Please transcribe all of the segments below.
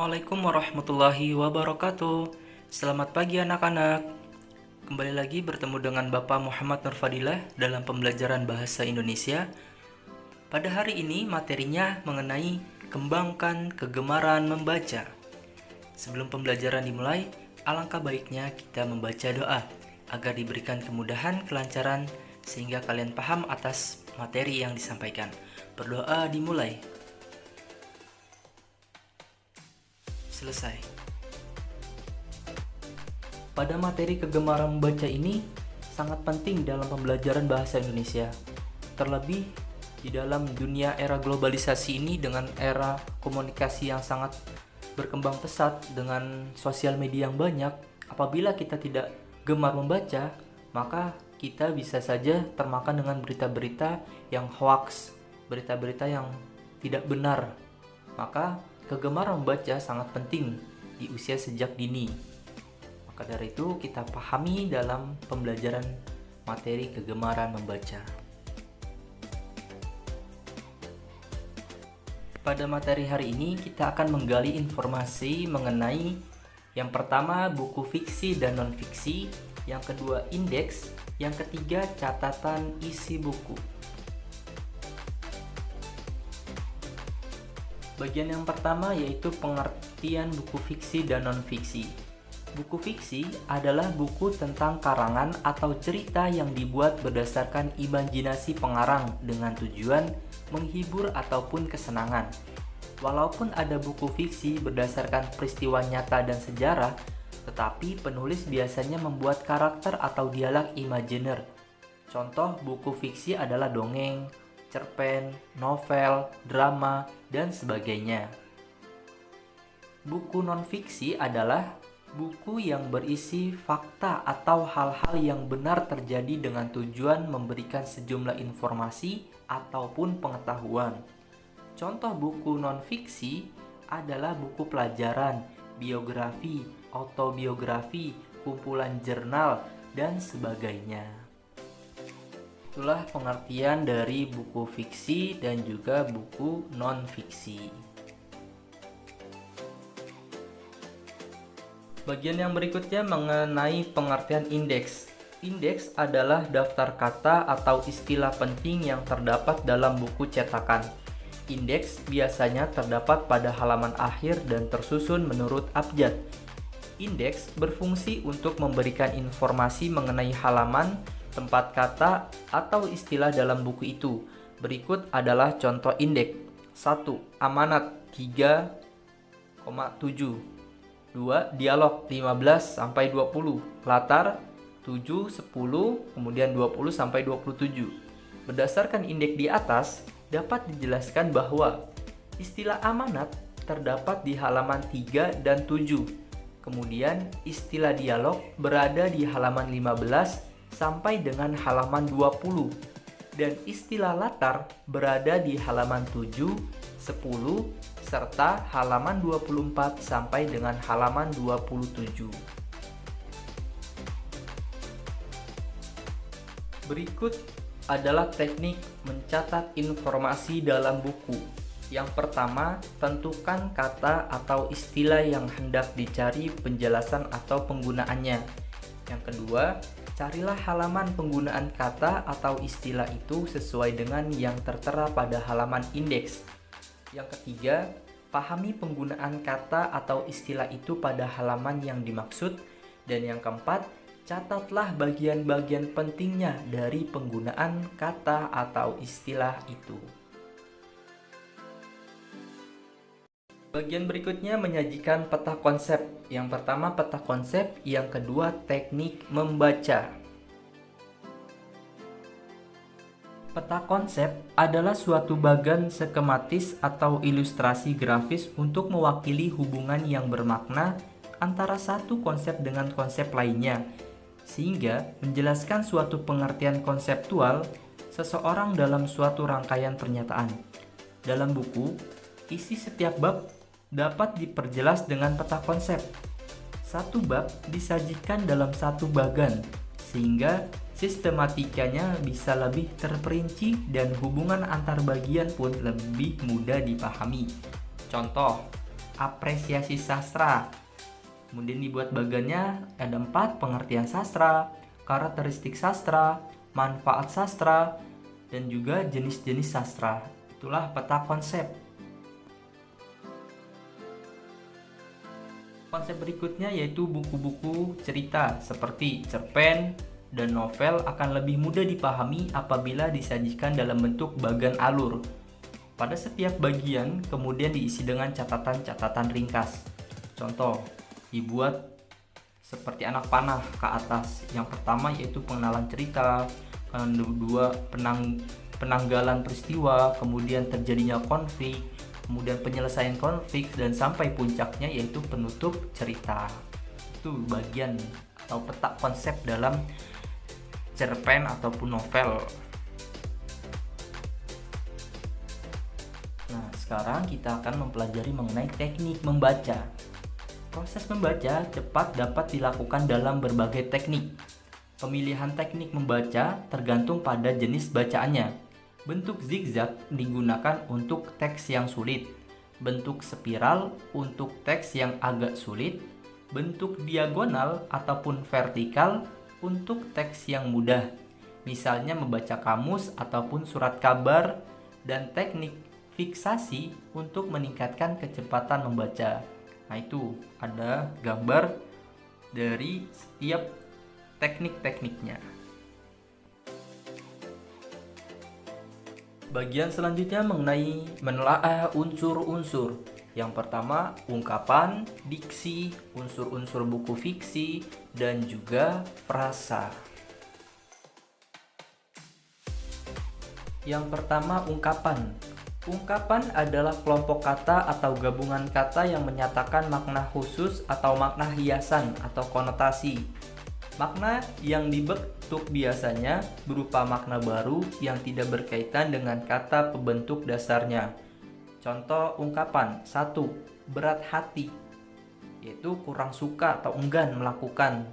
Assalamualaikum warahmatullahi wabarakatuh. Selamat pagi anak-anak. Kembali lagi bertemu dengan Bapak Muhammad Nurfadilah dalam pembelajaran bahasa Indonesia. Pada hari ini materinya mengenai kembangkan kegemaran membaca. Sebelum pembelajaran dimulai, alangkah baiknya kita membaca doa agar diberikan kemudahan, kelancaran sehingga kalian paham atas materi yang disampaikan. Berdoa dimulai. Selesai. Pada materi kegemaran membaca ini sangat penting dalam pembelajaran bahasa Indonesia. Terlebih di dalam dunia era globalisasi ini dengan era komunikasi yang sangat berkembang pesat dengan sosial media yang banyak, apabila kita tidak gemar membaca, maka kita bisa saja termakan dengan berita-berita yang hoax, berita-berita yang tidak benar. Maka kegemaran membaca sangat penting di usia sejak dini. Maka dari itu kita pahami dalam pembelajaran materi kegemaran membaca. Pada materi hari ini kita akan menggali informasi mengenai yang pertama buku fiksi dan non-fiksi, yang kedua indeks, yang ketiga catatan isi buku. Bagian yang pertama yaitu pengertian buku fiksi dan non-fiksi. Buku fiksi adalah buku tentang karangan atau cerita yang dibuat berdasarkan imajinasi pengarang dengan tujuan menghibur ataupun kesenangan. Walaupun ada buku fiksi berdasarkan peristiwa nyata dan sejarah, tetapi penulis biasanya membuat karakter atau dialog imajiner. Contoh buku fiksi adalah dongeng, cerpen, novel, drama, dan sebagainya. Buku non-fiksi adalah buku yang berisi fakta atau hal-hal yang benar terjadi dengan tujuan memberikan sejumlah informasi ataupun pengetahuan. Contoh buku non-fiksi adalah buku pelajaran, biografi, autobiografi, kumpulan jurnal, dan sebagainya. Itulah pengertian dari buku fiksi dan juga buku non-fiksi. Bagian yang berikutnya mengenai pengertian indeks. Indeks adalah daftar kata atau istilah penting yang terdapat dalam buku cetakan. Indeks biasanya terdapat pada halaman akhir dan tersusun menurut abjad. Indeks berfungsi untuk memberikan informasi mengenai halaman, tempat kata, atau istilah dalam buku itu. Berikut adalah contoh indeks. 1. Amanat 3,7. 2. Dialog 15-20. Latar 7, 10, kemudian 20-27. Berdasarkan indeks di atas, dapat dijelaskan bahwa istilah amanat terdapat di halaman 3 dan 7. Kemudian istilah dialog berada di halaman 15 sampai dengan halaman 20, dan istilah latar berada di halaman 7, 10, serta halaman 24 sampai dengan halaman 27. Berikut adalah teknik mencatat informasi dalam buku. Yang pertama, tentukan kata atau istilah yang hendak dicari penjelasan atau penggunaannya. Yang kedua, carilah halaman penggunaan kata atau istilah itu sesuai dengan yang tertera pada halaman indeks. Yang ketiga, pahami penggunaan kata atau istilah itu pada halaman yang dimaksud. Dan yang keempat, catatlah bagian-bagian pentingnya dari penggunaan kata atau istilah itu. Bagian berikutnya menyajikan peta konsep. Yang pertama peta konsep, yang kedua teknik membaca. Peta konsep adalah suatu bagan skematis atau ilustrasi grafis untuk mewakili hubungan yang bermakna antara satu konsep dengan konsep lainnya, sehingga menjelaskan suatu pengertian konseptual seseorang dalam suatu rangkaian pernyataan. Dalam buku, isi setiap bab dapat diperjelas dengan peta konsep. Satu bab disajikan dalam satu bagan, sehingga sistematikanya bisa lebih terperinci dan hubungan antar bagian pun lebih mudah dipahami. Contoh, apresiasi sastra. Kemudian dibuat bagannya ada 4, pengertian sastra, karakteristik sastra, manfaat sastra, dan juga jenis-jenis sastra. Itulah peta konsep. Konsep berikutnya yaitu buku-buku cerita seperti cerpen dan novel akan lebih mudah dipahami apabila disajikan dalam bentuk bagan alur. Pada setiap bagian kemudian diisi dengan catatan-catatan ringkas. Contoh, dibuat seperti anak panah ke atas. Yang pertama yaitu pengenalan cerita, yang kedua penanggalan peristiwa, kemudian terjadinya konflik, kemudian penyelesaian konflik, dan sampai puncaknya yaitu penutup cerita. Itu bagian atau peta konsep dalam cerpen ataupun novel. Nah, sekarang kita akan mempelajari mengenai teknik membaca. Proses membaca cepat dapat dilakukan dalam berbagai teknik. Pemilihan teknik membaca tergantung pada jenis bacaannya. Bentuk zigzag digunakan untuk teks yang sulit, bentuk spiral untuk teks yang agak sulit, bentuk diagonal ataupun vertikal untuk teks yang mudah, misalnya membaca kamus ataupun surat kabar, dan teknik fiksasi untuk meningkatkan kecepatan membaca. Nah, itu ada gambar dari setiap teknik-tekniknya. Bagian selanjutnya mengenai menelaah unsur-unsur. Yang pertama, ungkapan, diksi, unsur-unsur buku fiksi, dan juga frasa. Yang pertama, ungkapan. Ungkapan adalah kelompok kata atau gabungan kata yang menyatakan makna khusus atau makna hiasan atau konotasi. Makna yang dibentuk biasanya berupa makna baru yang tidak berkaitan dengan kata pembentuk dasarnya. Contoh ungkapan: 1. Berat hati, yaitu kurang suka atau enggan melakukan,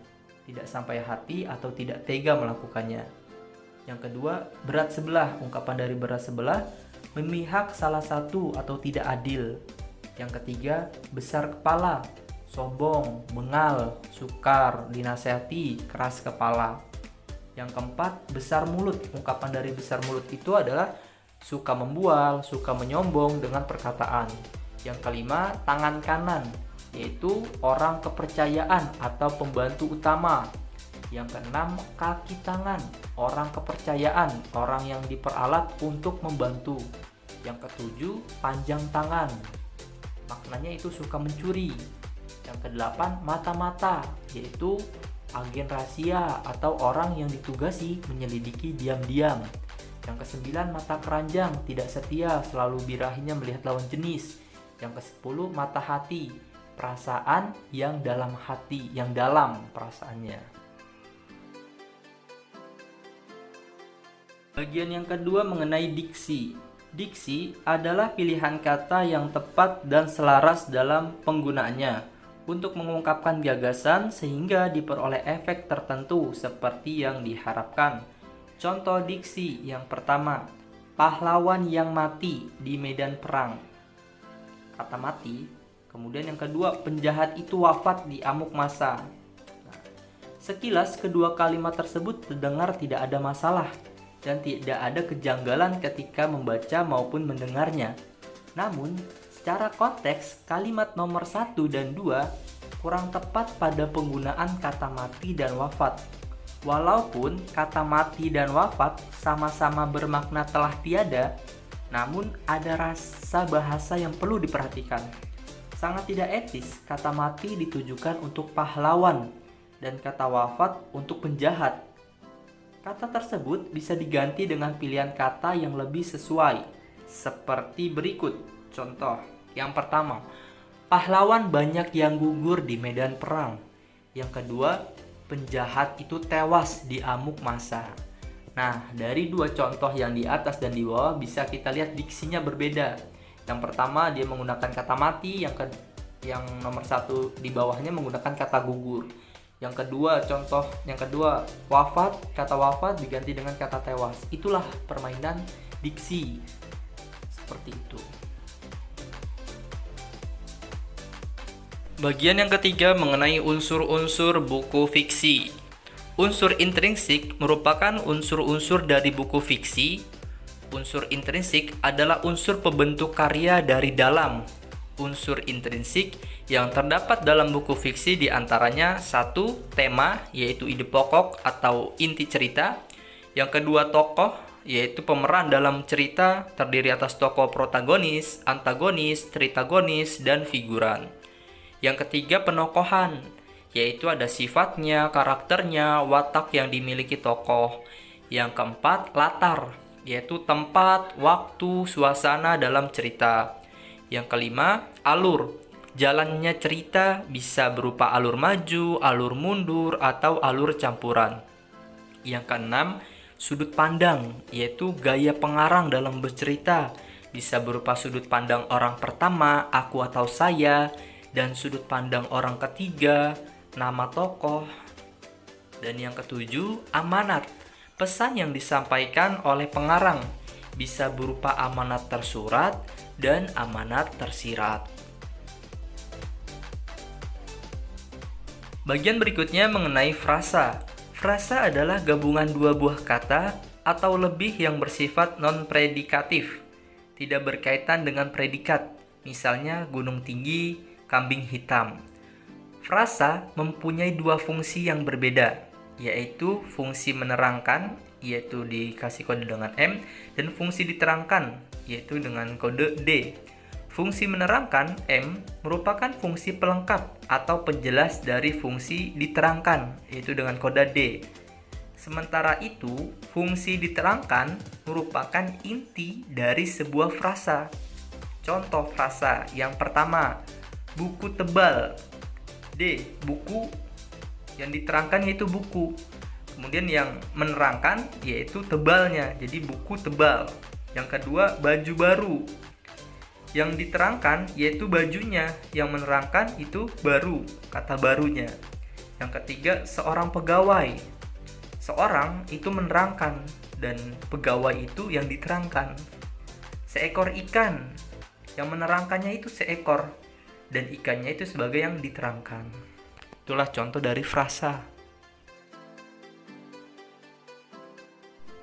tidak sampai hati atau tidak tega melakukannya. Yang kedua, berat sebelah. Ungkapan dari berat sebelah memihak salah satu atau tidak adil. Yang ketiga, besar kepala, sombong, bengal, sukar, dinasehati, keras kepala. Yang keempat, besar mulut. Ungkapan dari besar mulut itu adalah suka membual, suka menyombong dengan perkataan. Yang kelima, tangan kanan, yaitu orang kepercayaan atau pembantu utama. Yang keenam, kaki tangan, orang kepercayaan, orang yang diperalat untuk membantu. Yang ketujuh, panjang tangan, maknanya itu suka mencuri. Yang kedelapan, mata-mata, yaitu agen rahasia atau orang yang ditugasi menyelidiki diam-diam. Yang kesembilan, mata keranjang, tidak setia, selalu birahinya melihat lawan jenis. Yang kesepuluh, mata hati, perasaan yang dalam hati, yang dalam perasaannya. Bagian yang kedua mengenai diksi. Diksi adalah pilihan kata yang tepat dan selaras dalam penggunaannya untuk mengungkapkan gagasan sehingga diperoleh efek tertentu seperti yang diharapkan. Contoh diksi yang pertama, pahlawan yang mati di medan perang. Kata mati. Kemudian yang kedua, penjahat itu wafat di amuk masa. Nah, sekilas kedua kalimat tersebut terdengar tidak ada masalah dan tidak ada kejanggalan ketika membaca maupun mendengarnya. Namun, secara konteks kalimat nomor 1 dan 2 kurang tepat pada penggunaan kata mati dan wafat. Walaupun kata mati dan wafat sama-sama bermakna telah tiada, namun ada rasa bahasa yang perlu diperhatikan. Sangat tidak etis kata mati ditujukan untuk pahlawan dan kata wafat untuk penjahat. Kata tersebut bisa diganti dengan pilihan kata yang lebih sesuai, seperti berikut. Contoh, yang pertama, pahlawan banyak yang gugur di medan perang. Yang kedua, penjahat itu tewas di amuk masa. Nah, dari dua contoh yang di atas dan di bawah bisa kita lihat diksinya berbeda. Yang pertama dia menggunakan kata mati, yang nomor 1 di bawahnya menggunakan kata gugur. Yang kedua wafat, kata wafat diganti dengan kata tewas. Itulah permainan diksi. Seperti itu. Bagian yang ketiga mengenai unsur-unsur buku fiksi. Unsur intrinsik merupakan unsur-unsur dari buku fiksi. Unsur intrinsik adalah unsur pembentuk karya dari dalam. Unsur intrinsik yang terdapat dalam buku fiksi diantaranya: satu, tema, yaitu ide pokok atau inti cerita. Yang kedua, tokoh, yaitu pemeran dalam cerita terdiri atas tokoh protagonis, antagonis, tritagonis, dan figuran. Yang ketiga, penokohan, yaitu ada sifatnya, karakternya, watak yang dimiliki tokoh. Yang keempat, latar, yaitu tempat, waktu, suasana dalam cerita. Yang kelima, alur. Jalannya cerita bisa berupa alur maju, alur mundur, atau alur campuran. Yang keenam, sudut pandang, yaitu gaya pengarang dalam bercerita. Bisa berupa sudut pandang orang pertama, aku atau saya, dan sudut pandang orang ketiga, nama tokoh. Dan yang ketujuh, amanat. Pesan yang disampaikan oleh pengarang bisa berupa amanat tersurat dan amanat tersirat. Bagian berikutnya mengenai frasa. Frasa adalah gabungan dua buah kata atau lebih yang bersifat non-predikatif, tidak berkaitan dengan predikat, misalnya gunung tinggi, kambing hitam. Frasa mempunyai dua fungsi yang berbeda, yaitu fungsi menerangkan, yaitu dikasih kode dengan M, dan fungsi diterangkan, yaitu dengan kode D. Fungsi menerangkan M merupakan fungsi pelengkap atau penjelas dari fungsi diterangkan, yaitu dengan kode D. Sementara itu, fungsi diterangkan merupakan inti dari sebuah frasa. Contoh frasa yang pertama, buku tebal. D, buku. Yang diterangkan yaitu buku. Kemudian yang menerangkan yaitu tebalnya, jadi buku tebal. Yang kedua, baju baru. Yang diterangkan yaitu bajunya, yang menerangkan itu baru, kata barunya. Yang ketiga, seorang pegawai. Seorang itu menerangkan dan pegawai itu yang diterangkan. Seekor ikan, yang menerangkannya itu seekor dan ikannya itu sebagai yang diterangkan. Itulah contoh dari frasa.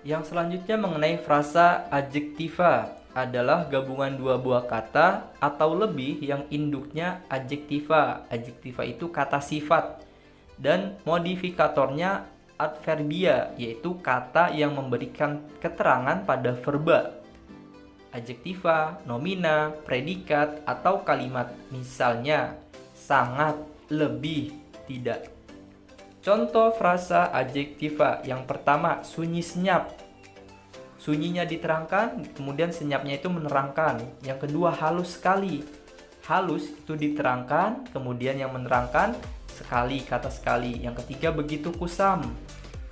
Yang selanjutnya mengenai frasa adjektiva adalah gabungan dua buah kata atau lebih yang induknya adjektiva. Adjektiva itu kata sifat dan modifikatornya adverbia, yaitu kata yang memberikan keterangan pada verba. Adjektiva, nomina, predikat, atau kalimat, misalnya sangat, lebih, tidak. Contoh frasa adjektiva yang pertama, sunyi senyap. Sunyinya diterangkan, kemudian senyapnya itu menerangkan. Yang kedua, halus sekali. Halus itu diterangkan, kemudian yang menerangkan sekali, kata sekali. Yang ketiga, begitu kusam.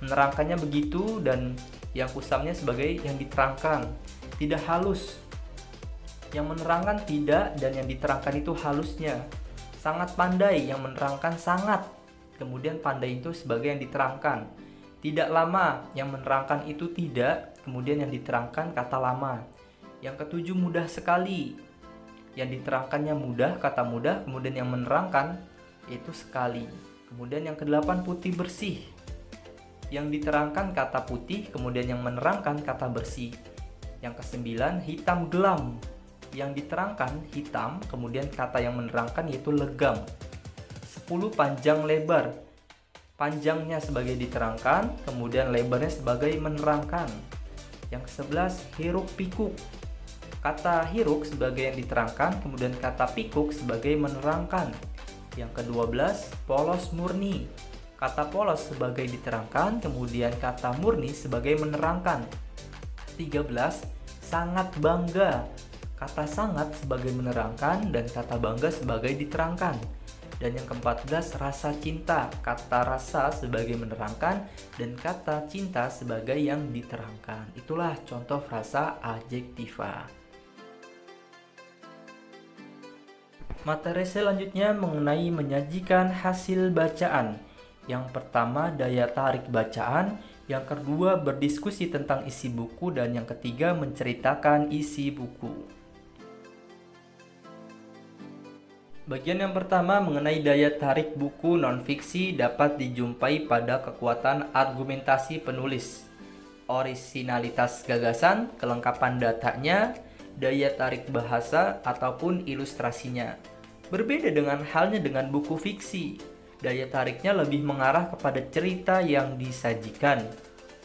Menerangkannya begitu dan yang kusamnya sebagai yang diterangkan. Tidak halus, yang menerangkan tidak dan yang diterangkan itu halusnya. Sangat pandai, yang menerangkan sangat, kemudian pandai itu sebagai yang diterangkan. Tidak lama, yang menerangkan itu tidak, kemudian yang diterangkan kata lama. Yang ketujuh, mudah sekali, yang diterangkannya mudah, kata mudah, kemudian yang menerangkan itu sekali. Kemudian yang kedelapan, putih bersih, yang diterangkan kata putih, kemudian yang menerangkan kata bersih. Yang kesembilan, hitam gelam, yang diterangkan hitam, kemudian kata yang menerangkan yaitu legam. 10, panjang lebar, panjangnya sebagai diterangkan, kemudian lebarnya sebagai menerangkan. Yang ke-11, hiruk pikuk, kata hiruk sebagai yang diterangkan, kemudian kata pikuk sebagai menerangkan. Yang ke-12, polos murni, kata polos sebagai diterangkan, kemudian kata murni sebagai menerangkan. 13, sangat bangga, kata sangat sebagai menerangkan dan kata bangga sebagai diterangkan. Dan yang ke-14, rasa cinta, kata rasa sebagai menerangkan dan kata cinta sebagai yang diterangkan. Itulah contoh frasa adjektiva. Materi selanjutnya mengenai menyajikan hasil bacaan. Yang pertama, daya tarik bacaan. Yang kedua, berdiskusi tentang isi buku. Dan yang ketiga, menceritakan isi buku. Bagian yang pertama mengenai daya tarik buku non-fiksi dapat dijumpai pada kekuatan argumentasi penulis, orisinalitas gagasan, kelengkapan datanya, daya tarik bahasa, ataupun ilustrasinya. Berbeda dengan halnya dengan buku fiksi, daya tariknya lebih mengarah kepada cerita yang disajikan.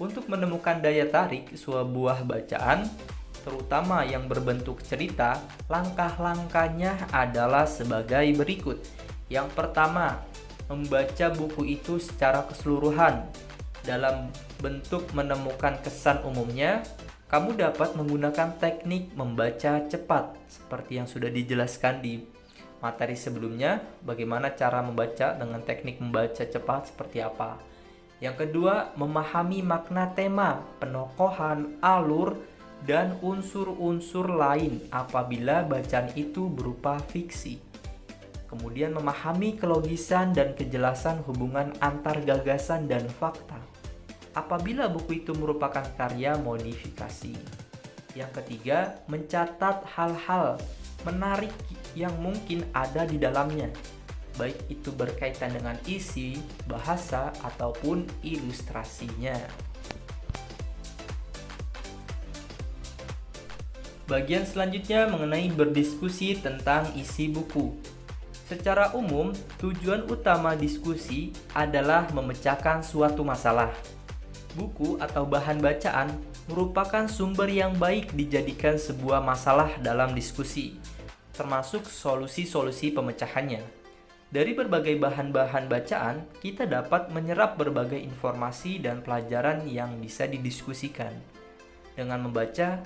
Untuk menemukan daya tarik sebuah bacaan, terutama yang berbentuk cerita, langkah-langkahnya adalah sebagai berikut. Yang pertama, membaca buku itu secara keseluruhan. Dalam bentuk menemukan kesan umumnya, kamu dapat menggunakan teknik membaca cepat, seperti yang sudah dijelaskan di materi sebelumnya, bagaimana cara membaca dengan teknik membaca cepat seperti apa. Yang kedua, memahami makna tema, penokohan, alur, dan unsur-unsur lain apabila bacaan itu berupa fiksi. Kemudian memahami kelogisan dan kejelasan hubungan antar gagasan dan fakta apabila buku itu merupakan karya modifikasi. Yang ketiga, mencatat hal-hal menarik yang mungkin ada di dalamnya, baik itu berkaitan dengan isi, bahasa, ataupun ilustrasinya. Bagian selanjutnya mengenai berdiskusi tentang isi buku. Secara umum, tujuan utama diskusi adalah memecahkan suatu masalah. Buku atau bahan bacaan merupakan sumber yang baik dijadikan sebuah masalah dalam diskusi, termasuk solusi-solusi pemecahannya. Dari berbagai bahan-bahan bacaan, kita dapat menyerap berbagai informasi dan pelajaran yang bisa didiskusikan. Dengan membaca,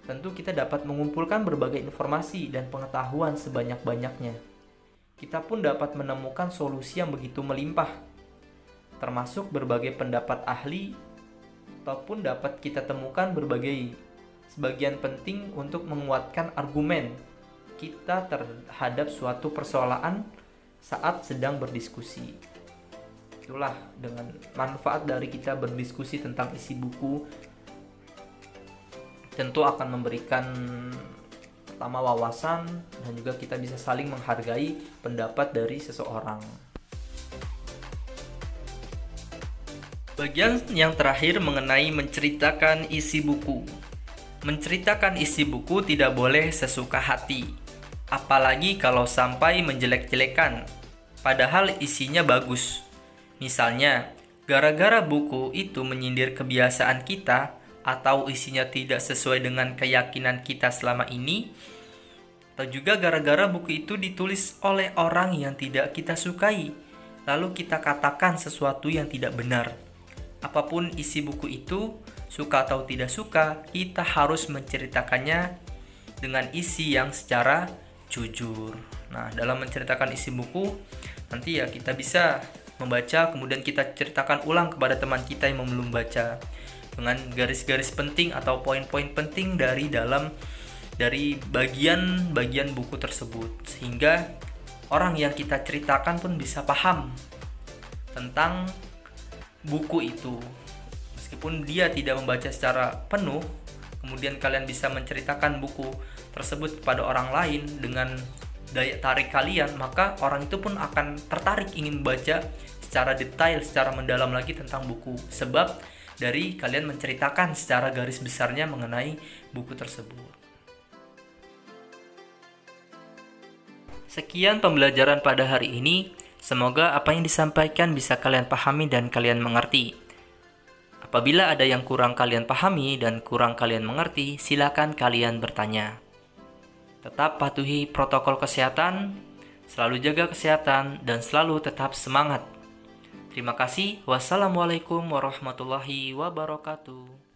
tentu kita dapat mengumpulkan berbagai informasi dan pengetahuan sebanyak-banyaknya. Kita pun dapat menemukan solusi yang begitu melimpah, termasuk berbagai pendapat ahli, ataupun dapat kita temukan sebagian penting untuk menguatkan argumen kita terhadap suatu persoalan saat sedang berdiskusi. Itulah dengan manfaat dari kita berdiskusi tentang isi buku, tentu akan memberikan pertama wawasan dan juga kita bisa saling menghargai pendapat dari seseorang. Bagian yang terakhir mengenai menceritakan isi buku. Menceritakan isi buku tidak boleh sesuka hati, apalagi kalau sampai menjelek-jelekan, padahal isinya bagus. Misalnya, gara-gara buku itu menyindir kebiasaan kita, atau isinya tidak sesuai dengan keyakinan kita selama ini, atau juga gara-gara buku itu ditulis oleh orang yang tidak kita sukai, lalu kita katakan sesuatu yang tidak benar. Apapun isi buku itu, suka atau tidak suka, kita harus menceritakannya dengan isi yang secara jujur. Nah, dalam menceritakan isi buku, nanti ya kita bisa membaca, kemudian kita ceritakan ulang kepada teman kita yang belum baca dengan garis-garis penting atau poin-poin penting dari bagian-bagian buku tersebut, sehingga orang yang kita ceritakan pun bisa paham tentang buku itu. Meskipun dia tidak membaca secara penuh, kemudian kalian bisa menceritakan buku tersebut kepada orang lain dengan daya tarik kalian, maka orang itu pun akan tertarik ingin membaca secara detail, secara mendalam lagi tentang buku, sebab dari kalian menceritakan secara garis besarnya mengenai buku tersebut. Sekian pembelajaran pada hari ini. Semoga apa yang disampaikan bisa kalian pahami dan kalian mengerti. Apabila ada yang kurang kalian pahami dan kurang kalian mengerti, silakan kalian bertanya. Tetap patuhi protokol kesehatan, selalu jaga kesehatan, dan selalu tetap semangat. Terima kasih. Wassalamualaikum warahmatullahi wabarakatuh.